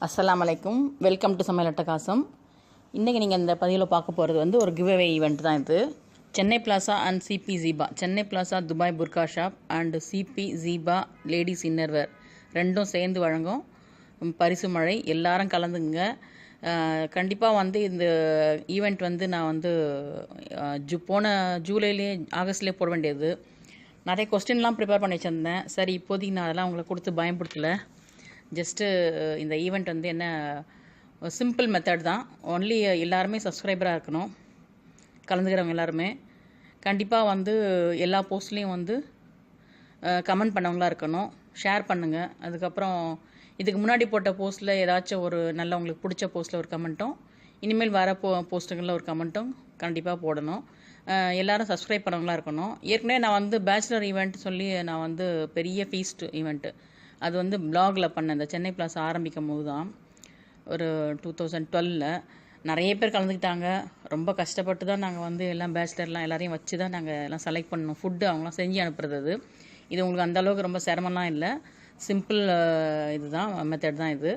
அஸ்ஸலாமு அலைக்கும். Welcome to சமையல் அட்டகாசம். இன்றைக்கி நீங்கள் இந்த பதிவில் பார்க்க போகிறது வந்து ஒரு கிவ்அவே ஈவெண்ட் தான் இது. சென்னை பிளாசா அண்ட் சிபி ஜீபா. சென்னை பிளாசா துபாய் புர்கா ஷாப் அண்ட் சிபி ஜீபா லேடிஸ் இன்னர்வேர் ரெண்டும் சேர்ந்து வழங்கும் பரிசு மழை. எல்லாரும் கலந்துங்க. கண்டிப்பாக வந்து இந்த ஈவெண்ட் வந்து நான் வந்து போன ஜூலைலேயே ஆகஸ்ட்லேயே போட வேண்டியது. நிறைய கொஸ்டின்லாம் ப்ரிப்பேர் பண்ணி வச்சுருந்தேன். சரி, இப்போதைக்கு நான் அதெல்லாம் உங்களை கொடுத்து பயன்படுத்தலை. ஜஸ்ட்டு இந்த ஈவெண்ட் வந்து என்ன சிம்பிள் மெத்தட் தான். ஒன்லி எல்லாருமே சப்ஸ்கிரைபராக இருக்கணும். கலந்துக்கிறவங்க எல்லாருமே கண்டிப்பாக வந்து எல்லா போஸ்ட்லேயும் வந்து கமெண்ட் பண்ணவங்களாக இருக்கணும். ஷேர் பண்ணுங்கள். அதுக்கப்புறம் இதுக்கு முன்னாடி போட்ட போஸ்ட்டில் ஏதாச்சும் ஒரு நல்ல உங்களுக்கு பிடிச்ச போஸ்ட்டில் ஒரு கமெண்ட்டும், இனிமேல் வர போஸ்ட்டுகளில் ஒரு கமெண்ட்டும் கண்டிப்பாக போடணும். எல்லோரும் சப்ஸ்கிரைப் பண்ணவங்களாக இருக்கணும். ஏற்கனவே நான் வந்து பேச்சுலர் ஈவெண்ட் சொல்லி நான் வந்து பெரிய ஃபீஸ்ட் ஈவெண்ட்டு அது வந்து பிளாகில் பண்ணேன். இந்த சென்னை பிளாஸா ஆரம்பிக்கும் போது தான் ஒரு 2012 நிறைய பேர் கலந்துக்கிட்டாங்க. ரொம்ப கஷ்டப்பட்டு தான் நாங்கள் வந்து எல்லாம் பேச்சுலர்லாம் எல்லாரையும் வச்சு தான் நாங்கள் எல்லாம் செலக்ட் பண்ணோம். ஃபுட்டு அவங்களாம் செஞ்சு அனுப்புறது. இது உங்களுக்கு அந்தளவுக்கு ரொம்ப சிரமம்லாம் இல்லை. சிம்பிள் இதுதான் மெத்தட் தான் இது.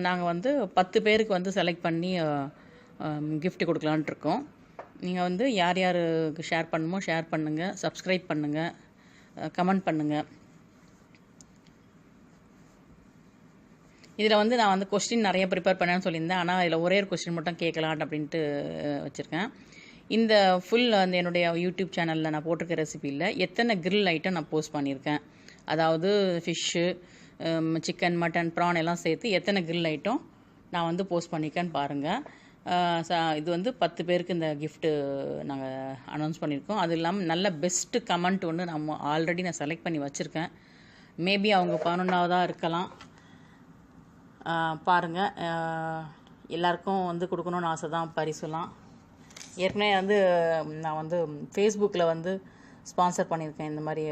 நாங்கள் வந்து 10 பேருக்கு வந்து செலக்ட் பண்ணி கிஃப்ட் கொடுக்கலான்ட்டு இருக்கோம். நீங்கள் வந்து யார் யாருக்கு ஷேர் பண்ணணுமோ ஷேர் பண்ணுங்கள், சப்ஸ்கிரைப் பண்ணுங்கள், கமெண்ட் பண்ணுங்கள். இதில் வந்து நான் வந்து கொஸ்டின் நிறைய ப்ரிப்பேர் பண்ணேன்னு சொல்லியிருந்தேன். ஆனால் இதில் ஒரே ஒரு கொஸ்டின் மட்டும் கேட்கலாம் அப்படின்ட்டு வச்சுருக்கேன். இந்த ஃபுல் அந்த என்னுடைய யூடியூப் சேனலில் நான் போட்டிருக்க ரெசிபியில் எத்தனை கிரில் ஐட்டம் நான் போஸ்ட் பண்ணியிருக்கேன், அதாவது ஃபிஷ்ஷு, சிக்கன், மட்டன், ப்ரான் எல்லாம் சேர்த்து எத்தனை கிரில் ஐட்டம் நான் வந்து போஸ்ட் பண்ணியிருக்கேன்னு பாருங்கள். இது வந்து 10 பேருக்கு இந்த கிஃப்ட்டு நாங்கள் அனௌன்ஸ் பண்ணியிருக்கோம். அது இல்லாமல் நல்ல பெஸ்ட்டு கமெண்ட் ஒன்று நம்ம ஆல்ரெடி நான் செலக்ட் பண்ணி வச்சுருக்கேன். மேபி அவங்க 11ஆவதாக இருக்கலாம். பாருங்கள், எல்லாருக்கும் வந்து கொடுக்கணுன்னு ஆசை தான் பரிசுலாம். ஏற்கனவே வந்து நான் வந்து ஃபேஸ்புக்கில் வந்து ஸ்பான்சர் பண்ணியிருக்கேன். இந்த மாதிரி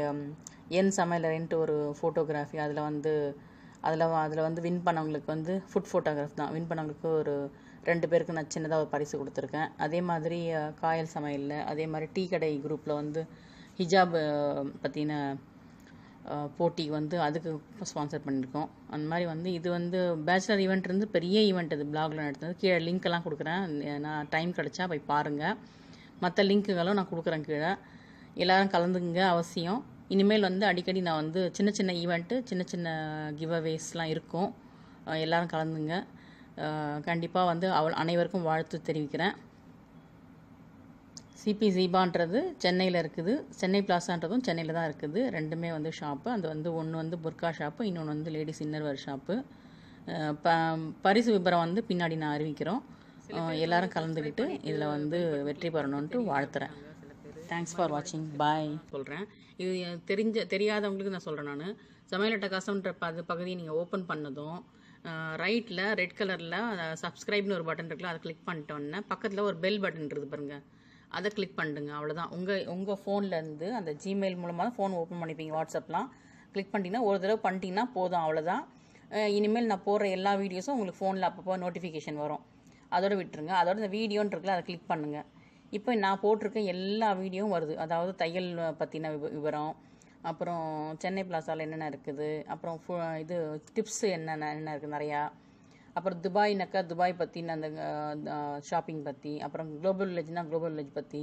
என் சமையலறைன்ட்டு ஒரு ஃபோட்டோகிராஃபி. அதில் வந்து வின் பண்ணவங்களுக்கு வந்து ஃபுட் ஃபோட்டோகிராஃப் தான். வின் பண்ணவங்களுக்கு ஒரு 2 பேருக்கு நான் சின்னதாக ஒரு பரிசு கொடுத்துருக்கேன். அதே மாதிரி காயல் சமையலில், அதே மாதிரி டீ கடை குரூப்பில் வந்து ஹிஜாப் பற்றின போட்டி வந்து அதுக்கு ஸ்பான்சர் பண்ணியிருக்கோம். அந்த மாதிரி வந்து இது வந்து பேச்சுலர் ஈவெண்ட் இருந்து பெரிய ஈவெண்ட். அது பிளாகில் நடத்துனது. கீழே லிங்க்கெல்லாம் கொடுக்குறேன். நான் டைம் கிடச்சா போய் பாருங்கள். மற்ற லிங்க்குகளும் நான் கொடுக்குறேன் கீழே. எல்லோரும் கலந்துங்க அவசியம். இனிமேல் வந்து அடிக்கடி நான் வந்து சின்ன சின்ன ஈவெண்ட்டு, சின்ன சின்ன கிவ் அவேஸ்லாம் இருக்கும். எல்லோரும் கலந்துங்க. கண்டிப்பாக வந்து அனைவருக்கும் வாழ்த்து தெரிவிக்கிறேன். சிபி ஜீபான்றது சென்னையில் இருக்குது. சென்னை பிளாசான்றதும் சென்னையில் தான் இருக்குது. ரெண்டுமே வந்து ஷாப்பு. அது வந்து ஒன்று வந்து புர்கா ஷாப்பு, இன்னொன்று வந்து லேடிஸ் இன்னர்வேர் ஷாப்பு. பரிசு விபரம் வந்து பின்னாடி நான் அறிவிக்கிறோம். எல்லோரும் கலந்துக்கிட்டு இதில் வந்து வெற்றி பெறணுன்ட்டு வாழ்த்துறேன். தேங்க்ஸ் ஃபார் வாட்சிங். பாய் சொல்கிறேன். இது தெரியாதவங்களுக்கு நான் சொல்கிறேன். நான் சமையல் அட்டகாசம்ன்ற பகுதியை நீங்கள் ஓப்பன் பண்ணதும் ரைட்டில் ரெட் கலரில் சப்ஸ்கிரைப்னு ஒரு பட்டன் இருக்குல்ல, அதை கிளிக் பண்ணிட்டோன்னே பக்கத்தில் ஒரு பெல் பட்டன் இருக்குது பாருங்கள், அதை கிளிக் பண்ணிடுங்க. அவ்வளோதான். உங்கள் ஃபோன்லேருந்து அந்த ஜிமெயில் மூலமாக தான் ஃபோன் ஓப்பன் பண்ணிப்பீங்க. வாட்ஸ்அப்லாம் கிளிக் பண்ணிட்டீங்கன்னா ஒரு தடவை பண்ணிட்டீங்கன்னா போதும். அவ்வளோதான். இனிமேல் நான் போடுற எல்லா வீடியோஸும் உங்களுக்கு ஃபோனில் அப்பப்போ நோட்டிஃபிகேஷன் வரும். அதோடு விட்டுருங்க. அதோட இந்த வீடியோன்னு இருக்குல்ல, அதை கிளிக் பண்ணுங்கள். இப்போ நான் போட்டிருக்க எல்லா வீடியோவும் வருது. அதாவது தையல் பற்றின விவரம், அப்புறம் சென்னை பிளாசாவில் என்னென்ன இருக்குது, அப்புறம் இது டிப்ஸு என்ன இருக்குது நிறையா, அப்புறம் துபாய்னாக்கா துபாய் பற்றின அந்த ஷாப்பிங் பற்றி, அப்புறம் குளோபல் வில்லேஜ்னால் குளோபல் வில்லேஜ் பற்றி,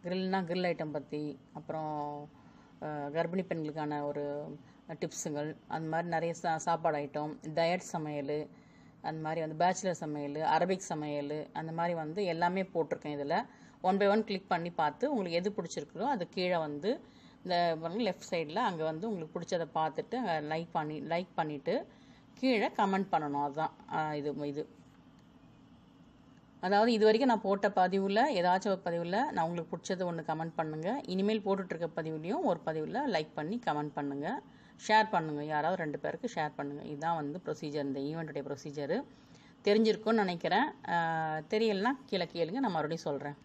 கிரில்னால் கிரில் ஐட்டம் பற்றி, அப்புறம் கர்ப்பிணி பெண்களுக்கான ஒரு டிப்ஸுங்கள், அந்த மாதிரி நிறைய சாப்பாடு ஐட்டம், டயட் சமையல், அந்த மாதிரி வந்து பேச்சுலர் சமையல், அரபிக் சமையல், அந்த மாதிரி வந்து எல்லாமே போட்டிருக்கேன். இதில் 1 by 1 கிளிக் பண்ணி பார்த்து உங்களுக்கு எது பிடிச்சிருக்குதோ அது கீழே வந்து இந்த லெஃப்ட் சைடில் அங்கே வந்து உங்களுக்கு பிடிச்சதை பார்த்துட்டு லைக் பண்ணிவிட்டு கீழே கமெண்ட் பண்ணணும். அதுதான் இது. அதாவது இது வரைக்கும் நான் போட்ட பதிவில் ஏதாச்சும் ஒரு பதிவில் நான் உங்களுக்கு பிடிச்சது ஒன்று கமெண்ட் பண்ணுங்கள். இனிமேல் போட்டுட்ருக்க பதிவுலையும் ஒரு பதிவில் லைக் பண்ணி கமெண்ட் பண்ணுங்கள், ஷேர் பண்ணுங்கள். யாராவது 2 பேருக்கு ஷேர் பண்ணுங்கள். இதுதான் வந்து ப்ரொசீஜர். இந்த ஈவெண்ட்டுடைய ப்ரொசீஜரு தெரிஞ்சிருக்குன்னு நினைக்கிறேன். தெரியலைன்னா கீழே கேளுங்க, நான் மறுபடியும் சொல்கிறேன்.